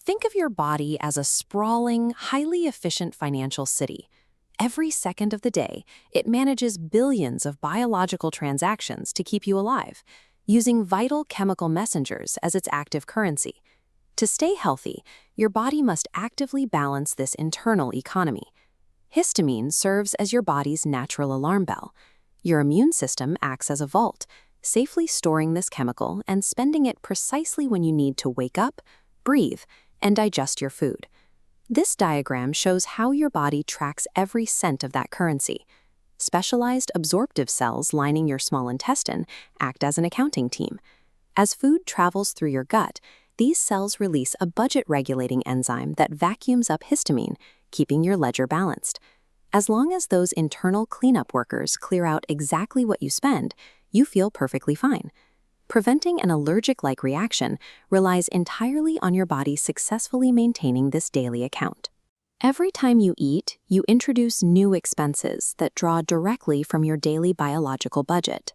Think of your body as a sprawling, highly efficient financial city. Every second of the day, it manages billions of biological transactions to keep you alive, using vital chemical messengers as its active currency. To stay healthy, your body must actively balance this internal economy. Histamine serves as your body's natural alarm bell. Your immune system acts as a vault, safely storing this chemical and spending it precisely when you need to wake up, breathe, and digest your food. This diagram shows how your body tracks every cent of that currency. Specialized absorptive cells lining your small intestine act as an accounting team. As food travels through your gut, these cells release a budget-regulating enzyme that vacuums up histamine, keeping your ledger balanced. As long as those internal cleanup workers clear out exactly what you spend, you feel perfectly fine. Preventing an allergic-like reaction relies entirely on your body successfully maintaining this daily account. Every time you eat, you introduce new expenses that draw directly from your daily biological budget.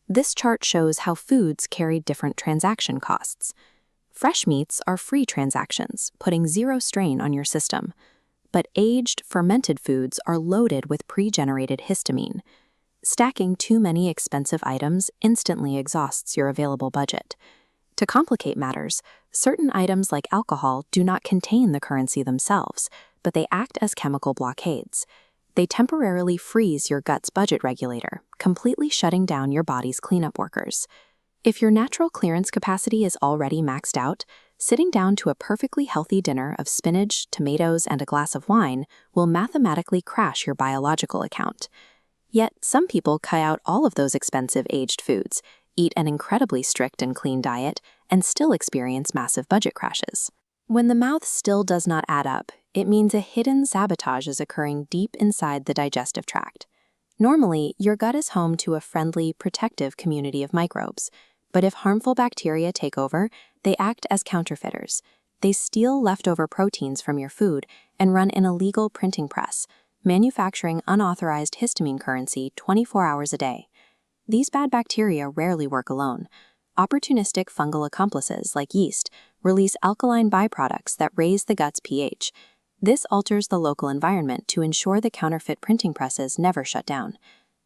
This chart shows how foods carry different transaction costs. Fresh meats are free transactions, putting zero strain on your system. But aged, fermented foods are loaded with pre-generated histamine. Stacking too many expensive items instantly exhausts your available budget. To complicate matters, certain items like alcohol do not contain the currency themselves, but they act as chemical blockades. They temporarily freeze your gut's budget regulator, completely shutting down your body's cleanup workers. If your natural clearance capacity is already maxed out, sitting down to a perfectly healthy dinner of spinach, tomatoes, and a glass of wine will mathematically crash your biological account. Yet, some people cut out all of those expensive aged foods, eat an incredibly strict and clean diet, and still experience massive budget crashes. When the mouth still does not add up, it means a hidden sabotage is occurring deep inside the digestive tract. Normally, your gut is home to a friendly, protective community of microbes. But if harmful bacteria take over, they act as counterfeiters. They steal leftover proteins from your food and run an illegal printing press, manufacturing unauthorized histamine currency 24 hours a day. These bad bacteria rarely work alone. Opportunistic fungal accomplices, like yeast, release alkaline byproducts that raise the gut's pH. This alters the local environment to ensure the counterfeit printing presses never shut down.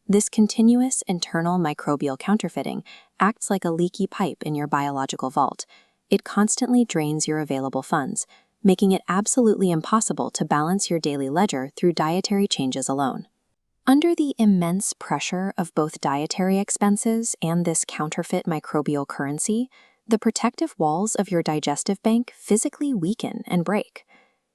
This continuous internal microbial counterfeiting acts like a leaky pipe in your biological vault. It constantly drains your available funds, making it absolutely impossible to balance your daily ledger through dietary changes alone. Under the immense pressure of both dietary expenses and this counterfeit microbial currency, the protective walls of your digestive bank physically weaken and break.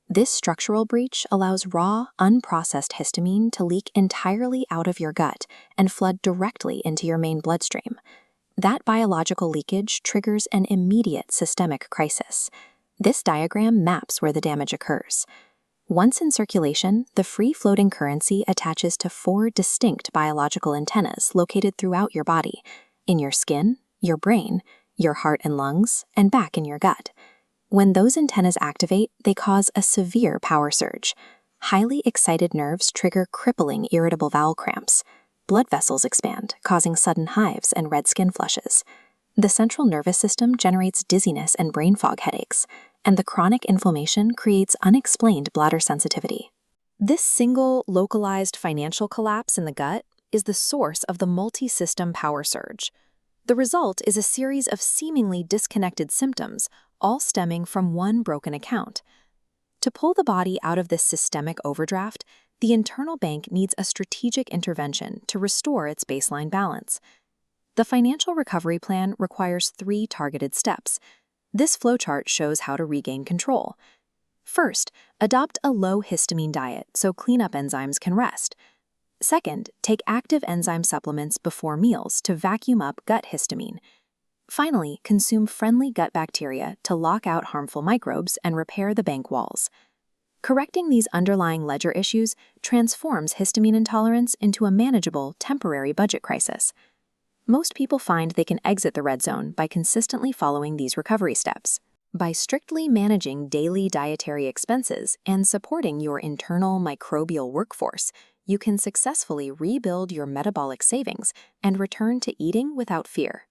This structural breach allows raw, unprocessed histamine to leak entirely out of your gut and flood directly into your main bloodstream. That biological leakage triggers an immediate systemic crisis. This diagram maps where the damage occurs. Once in circulation, the free-floating currency attaches to 4 distinct biological antennas located throughout your body: in your skin, your brain, your heart and lungs, and back in your gut. When those antennas activate, they cause a severe power surge. Highly excited nerves trigger crippling irritable bowel cramps. Blood vessels expand, causing sudden hives and red skin flushes. The central nervous system generates dizziness and brain fog headaches, and the chronic inflammation creates unexplained bladder sensitivity. This single, localized financial collapse in the gut is the source of the multi-system power surge. The result is a series of seemingly disconnected symptoms, all stemming from one broken account. To pull the body out of this systemic overdraft, the internal bank needs a strategic intervention to restore its baseline balance. The financial recovery plan requires 3 targeted steps. This flowchart shows how to regain control. First, adopt a low histamine diet so cleanup enzymes can rest. Second, take active enzyme supplements before meals to vacuum up gut histamine. Finally, consume friendly gut bacteria to lock out harmful microbes and repair the bank walls. Correcting these underlying ledger issues transforms histamine intolerance into a manageable, temporary budget crisis. Most people find they can exit the red zone by consistently following these recovery steps. By strictly managing daily dietary expenses and supporting your internal microbial workforce, you can successfully rebuild your metabolic savings and return to eating without fear.